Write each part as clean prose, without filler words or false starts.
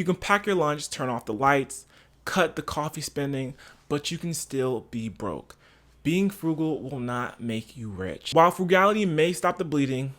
You can pack your lunch, turn off the lights, cut the coffee spending, but you can still be broke. Being frugal will not make you rich. While frugality may stop the bleeding,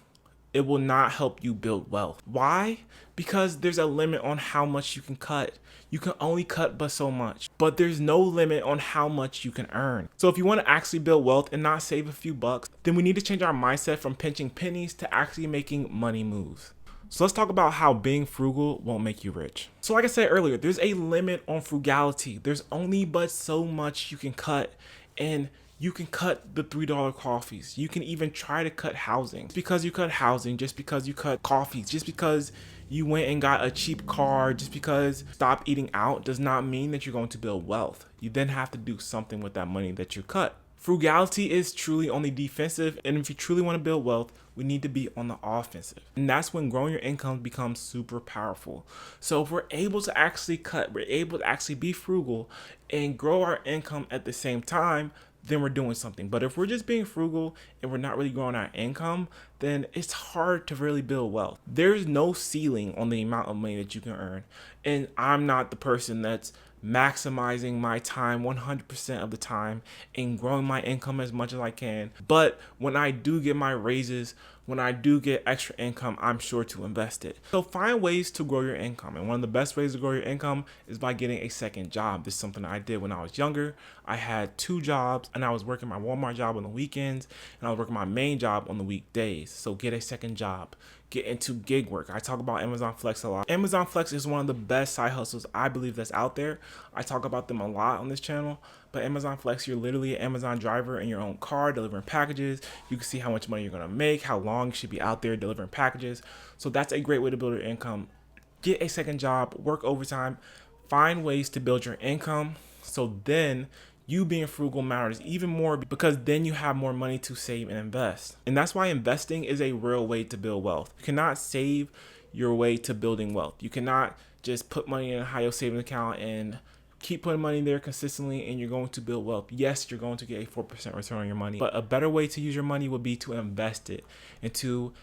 it will not help you build wealth. Why? Because there's a limit on how much you can cut. You can only cut but so much, but there's no limit on how much you can earn. So if you want to actually build wealth and not save a few bucks, then we need to change our mindset from pinching pennies to actually making money moves. So let's talk about how being frugal won't make you rich. So like I said earlier, there's a limit on frugality. There's only but so much you can cut, and you can cut the $3 coffees. You can even try to cut housing. Just because you cut housing, just because you cut coffees, just because you went and got a cheap car, just because you stopped eating out does not mean that you're going to build wealth. You then have to do something with that money that you cut. Frugality is truly on the defensive, and if you truly want to build wealth, we need to be on the offensive. And that's when growing your income becomes super powerful. So if we're able to actually cut, we're able to actually be frugal and grow our income at the same time, then we're doing something. But if we're just being frugal and we're not really growing our income, then it's hard to really build wealth. There's no ceiling on the amount of money that you can earn. And I'm not the person that's maximizing my time 100% of the time and growing my income as much as I can. But when I do get my raises, when I do get extra income, I'm sure to invest it. So find ways to grow your income. And one of the best ways to grow your income is by getting a second job. This is something I did when I was younger. I had 2 jobs, and I was working my Walmart job on the weekends, and I was working my main job on the weekdays. So get a second job. Get into gig work. I talk about Amazon Flex a lot. Amazon Flex is one of the best side hustles I believe that's out there. I talk about them a lot on this channel. But Amazon Flex, you're literally an Amazon driver in your own car delivering packages. You can see how much money you're going to make, how long you should be out there delivering packages. So that's a great way to build your income. Get a second job, work overtime, find ways to build your income. So then you being frugal matters even more, because then you have more money to save and invest. And that's why investing is a real way to build wealth. You cannot save your way to building wealth. You cannot just put money in a high yield savings account and keep putting money there consistently and you're going to build wealth. Yes, you're going to get a 4% return on your money, but a better way to use your money would be to invest it into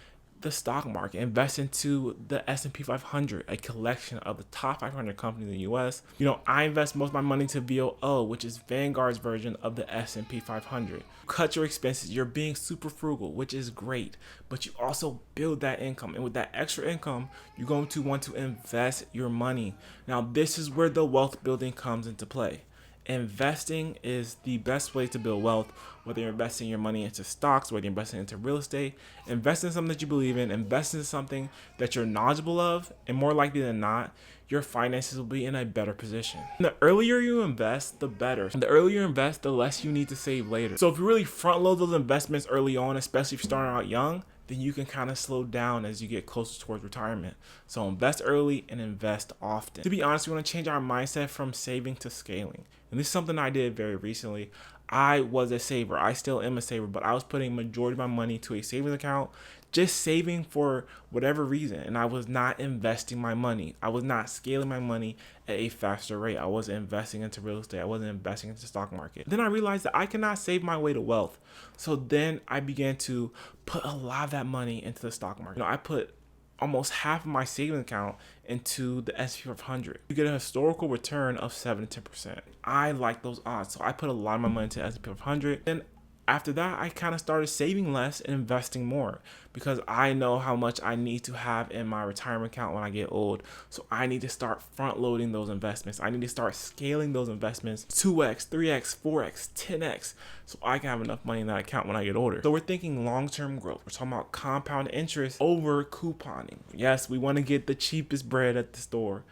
the stock market. Invest into the S&P 500, a collection of the top 500 companies in the US. You know, I invest most of my money to VOO, which is Vanguard's version of the S&P 500. Cut your expenses. You're being super frugal, which is great, but you also build that income. And with that extra income, you're going to want to invest your money. Now, this is where the wealth building comes into play. Investing is the best way to build wealth, whether you're investing your money into stocks, whether you're investing into real estate. Invest in something that you believe in, invest in something that you're knowledgeable of, and more likely than not, your finances will be in a better position. And the earlier you invest, the better. And the earlier you invest, the less you need to save later. So if you really front load those investments early on, especially if you're starting out young, then you can kind of slow down as you get closer towards retirement. So invest early and invest often. To be honest, we want to change our mindset from saving to scaling. And this is something I did very recently. I was a saver. I still am a saver, but I was putting majority of my money to a savings account, just saving for whatever reason. And I was not investing my money. I was not scaling my money at a faster rate. I wasn't investing into real estate. I wasn't investing into the stock market. Then I realized that I cannot save my way to wealth. So then I began to put a lot of that money into the stock market. You know, I put almost half of my savings account into the S&P 500. You get a historical return of 7 to 10%. I like those odds, so I put a lot of my money into S&P 500. Then after that, I kind of started saving less and investing more, because I know how much I need to have in my retirement account when I get old. So I need to start front loading those investments. I need to start scaling those investments 2x, 3x, 4x, 10x, so I can have enough money in that account when I get older. So we're thinking long-term growth. We're talking about compound interest over couponing. Yes, we want to get the cheapest bread at the store,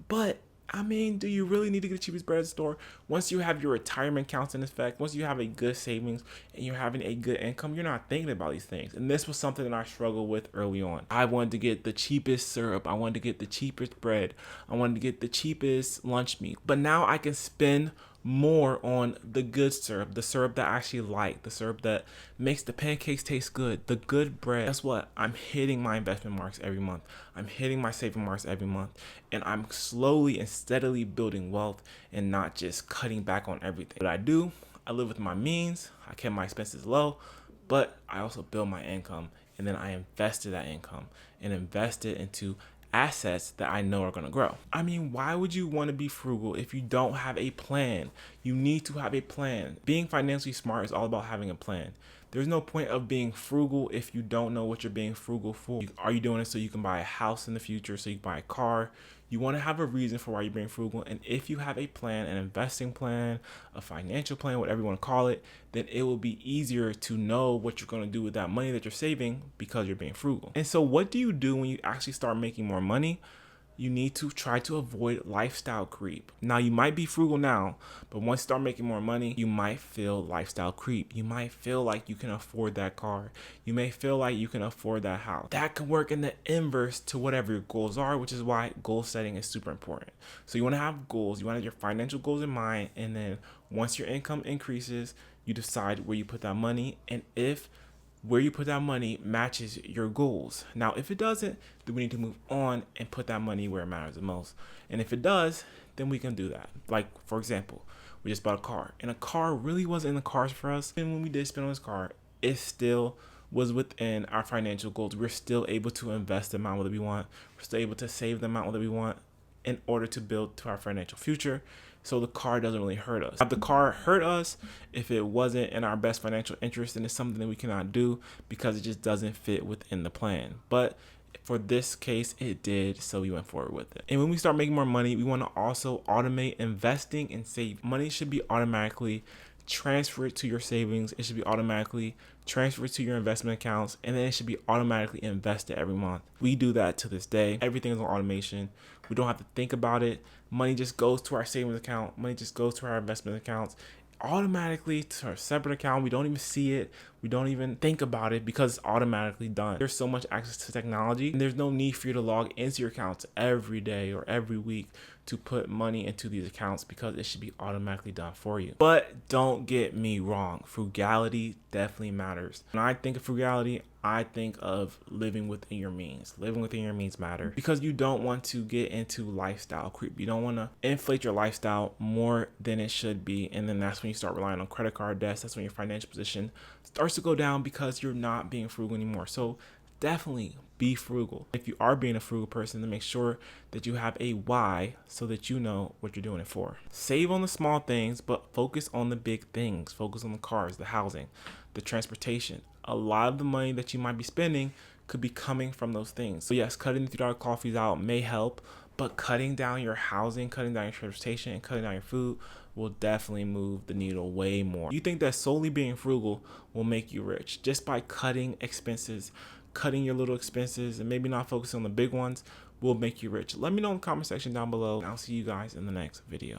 but I mean, do you really need to get the cheapest bread at the store? Once you have your retirement accounts in effect, once you have a good savings and you're having a good income, you're not thinking about these things. And this was something that I struggled with early on. I wanted to get the cheapest syrup. I wanted to get the cheapest bread. I wanted to get the cheapest lunch meat. But now I can spend more on the good syrup, the syrup that I actually like, the syrup that makes the pancakes taste good, the good bread. Guess what? I'm hitting my investment marks every month. I'm hitting my saving marks every month. And I'm slowly and steadily building wealth and not just cutting back on everything. What I do, I live with my means. I kept my expenses low, but I also build my income. And then I invested that income and invested into assets that I know are going to grow. I mean, why would you want to be frugal if you don't have a plan? You need to have a plan. Being financially smart is all about having a plan. There's no point of being frugal if you don't know what you're being frugal for. Are you doing it so you can buy a house in the future, so you can buy a car? You want to have a reason for why you're being frugal. And if you have a plan, an investing plan, a financial plan, whatever you want to call it, then it will be easier to know what you're going to do with that money that you're saving because you're being frugal. And so what do you do when you actually start making more money? You need to try to avoid lifestyle creep. Now, you might be frugal now, but once you start making more money, you might feel lifestyle creep. You might feel like you can afford that car. You may feel like you can afford that house. That can work in the inverse to whatever your goals are, which is why goal setting is super important. So you want to have goals. You want to have your financial goals in mind, and then once your income increases, you decide where you put that money, and if where you put that money matches your goals. Now, if it doesn't, then we need to move on and put that money where it matters the most. And if it does, then we can do that. Like, for example, we just bought a car, and a car really wasn't in the cards for us. And when we did spend on this car, it still was within our financial goals. We're still able to invest the amount that we want. We're still able to save the amount that we want in order to build to our financial future. So the car doesn't really hurt us. If the car hurt us, if it wasn't in our best financial interest, then it's something that we cannot do because it just doesn't fit within the plan. But for this case, it did, so we went forward with it. And when we start making more money, we want to also automate investing and save. Money should be automatically transferred to your savings. It should be automatically transferred to your investment accounts, and then it should be automatically invested every month. We do that to this day. Everything is on automation. We don't have to think about it. Money just goes to our savings account. Money just goes to our investment accounts automatically to our separate account. We don't even see it. We don't even think about it because it's automatically done. There's so much access to technology, and there's no need for you to log into your accounts every day or every week to put money into these accounts because it should be automatically done for you. But don't get me wrong, frugality definitely matters. When I think of frugality, I think of living within your means. Living within your means matter because you don't want to get into lifestyle creep. You don't want to inflate your lifestyle more than it should be, and then that's when you start relying on credit card debts. That's when your financial position starts to go down because you're not being frugal anymore. So definitely be frugal. If you are being a frugal person, then make sure that you have a why so that you know what you're doing it for. Save on the small things, but focus on the big things. Focus on the cars, the housing, the transportation. A lot of the money that you might be spending could be coming from those things. So yes, cutting the $3 coffees out may help, but cutting down your housing, cutting down your transportation, and cutting down your food will definitely move the needle way more. You think that solely being frugal will make you rich just by cutting expenses, cutting your little expenses, and maybe not focusing on the big ones will make you rich. Let me know in the comment section down below, and I'll see you guys in the next video.